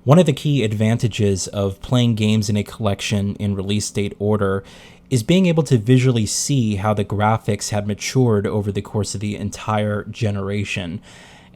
One of the key advantages of playing games in a collection in release date order is being able to visually see how the graphics have matured over the course of the entire generation.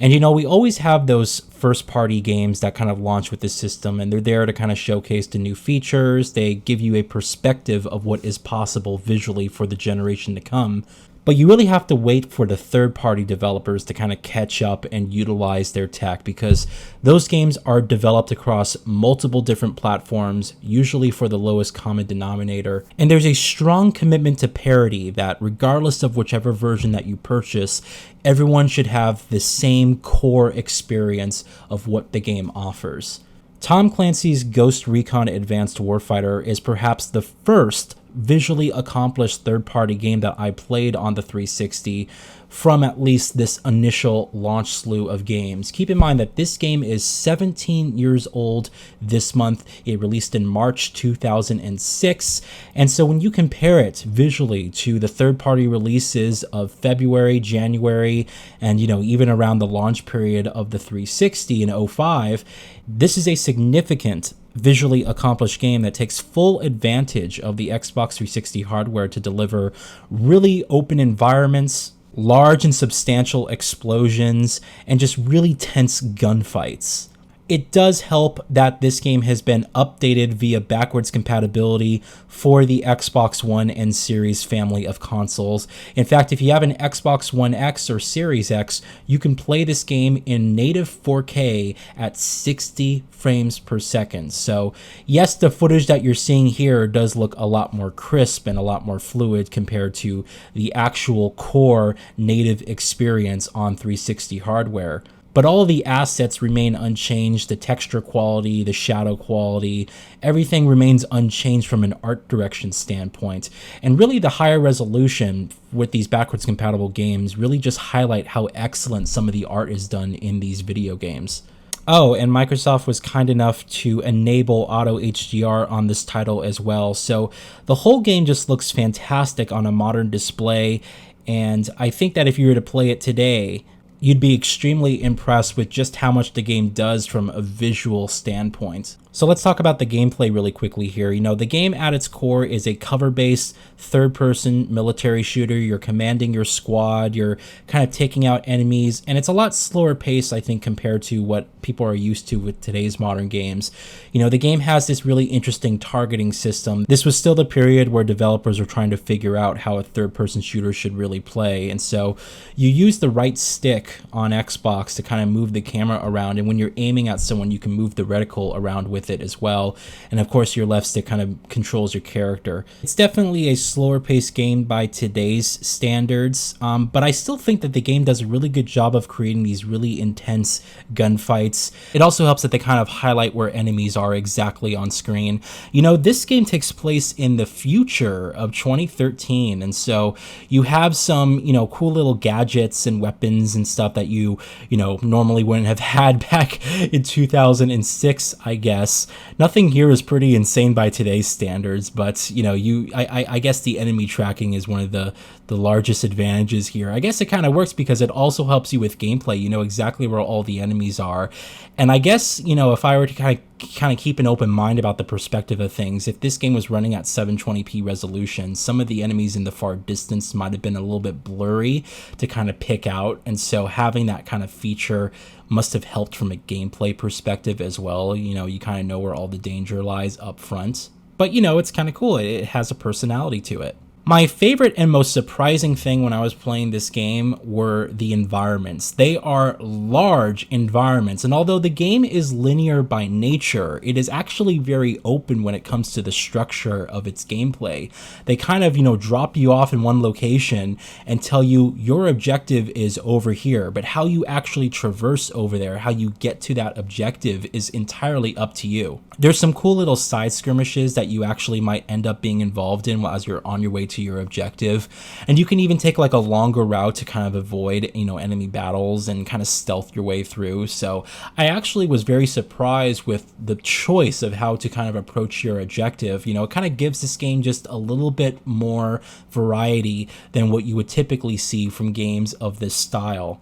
And we always have those first party games that kind of launch with the system, and they're there to kind of showcase the new features. They give you a perspective of what is possible visually for the generation to come. But you really have to wait for the third-party developers to kind of catch up and utilize their tech, because those games are developed across multiple different platforms, usually for the lowest common denominator. And there's a strong commitment to parity that regardless of whichever version that you purchase, everyone should have the same core experience of what the game offers. Tom Clancy's Ghost Recon Advanced Warfighter is perhaps the first visually accomplished third-party game that I played on the 360 from at least this initial launch slew of games. Keep in mind that this game is 17 years old this month. It released in March 2006, and so when you compare it visually to the third-party releases of February, January, and even around the launch period of the 360 in 05, this is a significant visually accomplished game that takes full advantage of the Xbox 360 hardware to deliver really open environments, large and substantial explosions, and just really tense gunfights. It does help that this game has been updated via backwards compatibility for the Xbox One and Series family of consoles. In fact, if you have an Xbox One X or Series X, you can play this game in native 4K at 60 frames per second. So yes, the footage that you're seeing here does look a lot more crisp and a lot more fluid compared to the actual core native experience on 360 hardware. But all of the assets remain unchanged. The texture quality, the shadow quality, everything remains unchanged from an art direction standpoint. And really the higher resolution with these backwards compatible games really just highlight how excellent some of the art is done in these video games. Oh, and Microsoft was kind enough to enable auto HDR on this title as well. So the whole game just looks fantastic on a modern display. And I think that if you were to play it today, you'd be extremely impressed with just how much the game does from a visual standpoint. So let's talk about the gameplay really quickly here. The game at its core is a cover-based third-person military shooter. You're commanding your squad, you're kind of taking out enemies, and it's a lot slower pace, I think, compared to what people are used to with today's modern games. The game has this really interesting targeting system. This was still the period where developers were trying to figure out how a third-person shooter should really play, and so you use the right stick on Xbox to kind of move the camera around, and when you're aiming at someone, you can move the reticle around with it as well. And of course, your left stick kind of controls your character. It's definitely a slower paced game by today's standards, but I still think that the game does a really good job of creating these really intense gunfights. It also helps that they kind of highlight where enemies are exactly on screen. This game takes place in the future of 2013, and so you have some, cool little gadgets and weapons and stuff that you normally wouldn't have had back in 2006, I guess. Nothing here is pretty insane by today's standards, but I guess the enemy tracking is one of the largest advantages here. I guess it kind of works because it also helps you with gameplay. You know exactly where all the enemies are. And I guess, if I were to kind of keep an open mind about the perspective of things, if this game was running at 720p resolution, some of the enemies in the far distance might have been a little bit blurry to kind of pick out. And so having that kind of feature must have helped from a gameplay perspective as well. You kind of know where all the danger lies up front. But, it's kind of cool. It has a personality to it. My favorite and most surprising thing when I was playing this game were the environments. They are large environments, and although the game is linear by nature, it is actually very open when it comes to the structure of its gameplay. They kind of, drop you off in one location and tell you your objective is over here, but how you actually traverse over there, how you get to that objective is entirely up to you. There's some cool little side skirmishes that you actually might end up being involved in as you're on your way to your objective, and you can even take like a longer route to kind of avoid enemy battles and kind of stealth your way through. So I actually was very surprised with the choice of how to kind of approach your objective. It kind of gives this game just a little bit more variety than what you would typically see from games of this style.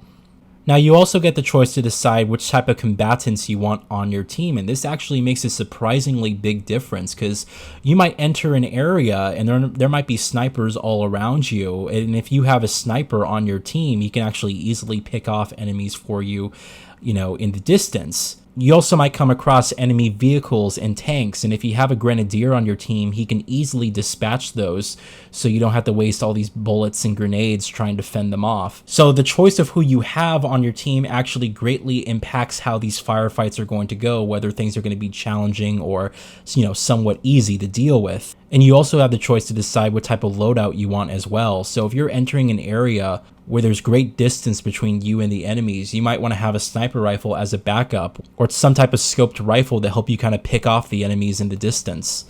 Now, you also get the choice to decide which type of combatants you want on your team, and this actually makes a surprisingly big difference because you might enter an area and there might be snipers all around you, and if you have a sniper on your team, he can actually easily pick off enemies for you, in the distance. You also might come across enemy vehicles and tanks, and if you have a grenadier on your team, he can easily dispatch those, so you don't have to waste all these bullets and grenades trying to fend them off. So the choice of who you have on your team actually greatly impacts how these firefights are going to go, whether things are going to be challenging or, somewhat easy to deal with. And you also have the choice to decide what type of loadout you want as well. So if you're entering an area where there's great distance between you and the enemies, you might want to have a sniper rifle as a backup, or some type of scoped rifle to help you kind of pick off the enemies in the distance.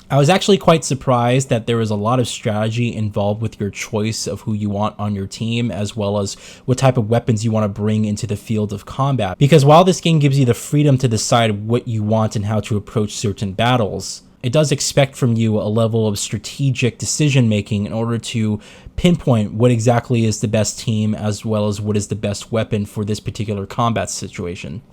I was actually quite surprised that there was a lot of strategy involved with your choice of who you want on your team, as well as what type of weapons you want to bring into the field of combat. Because while this game gives you the freedom to decide what you want and how to approach certain battles, it does expect from you a level of strategic decision making in order to pinpoint what exactly is the best team, as well as what is the best weapon for this particular combat situation.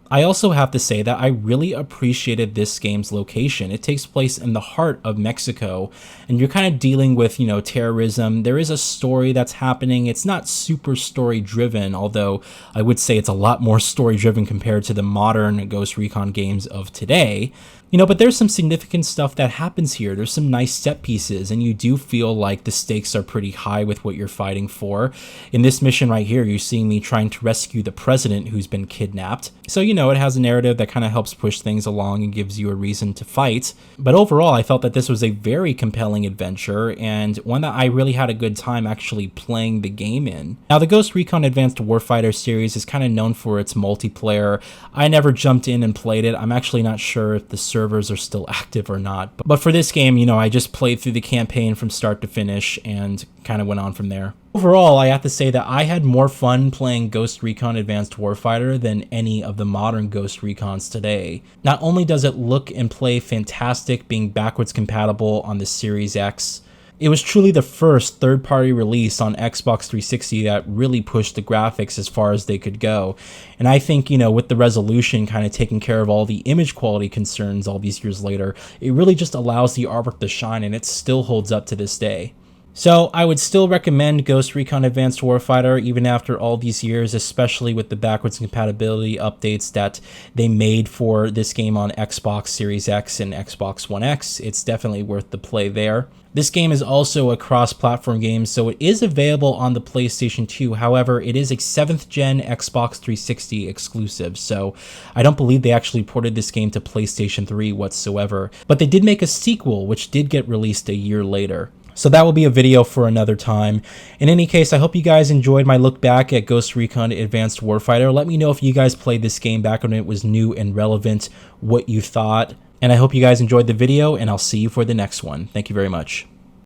I also have to say that I really appreciated this game's location. It takes place in the heart of Mexico, and you're kind of dealing with, terrorism. There is a story that's happening. It's not super story driven, although I would say it's a lot more story driven compared to the modern Ghost Recon games of today. But there's some significant stuff that happens here. There's some nice set pieces, and you do feel like the stakes are pretty high with what you're fighting for. In this mission right here, you're seeing me trying to rescue the president who's been kidnapped. So, it has a narrative that kind of helps push things along and gives you a reason to fight. But overall, I felt that this was a very compelling adventure, and one that I really had a good time actually playing the game in. Now, the Ghost Recon Advanced Warfighter series is kind of known for its multiplayer. I never jumped in and played it. I'm actually not sure if the servers are still active or not. But for this game, I just played through the campaign from start to finish and kind of went on from there. Overall, I have to say that I had more fun playing Ghost Recon Advanced Warfighter than any of the modern Ghost Recons today. Not only does it look and play fantastic being backwards compatible on the Series X, it was truly the first third-party release on Xbox 360 that really pushed the graphics as far as they could go. And I think, with the resolution kind of taking care of all the image quality concerns all these years later, it really just allows the artwork to shine, and it still holds up to this day. So I would still recommend Ghost Recon Advanced Warfighter even after all these years, especially with the backwards compatibility updates that they made for this game on Xbox Series X and Xbox One X. It's definitely worth the play there. This game is also a cross-platform game, so it is available on the PlayStation 2. However, it is a 7th gen Xbox 360 exclusive, so I don't believe they actually ported this game to PlayStation 3 whatsoever. But they did make a sequel, which did get released a year later. So that will be a video for another time. In any case, I hope you guys enjoyed my look back at Ghost Recon Advanced Warfighter. Let me know if you guys played this game back when it was new and relevant, what you thought. And I hope you guys enjoyed the video, and I'll see you for the next one. Thank you very much.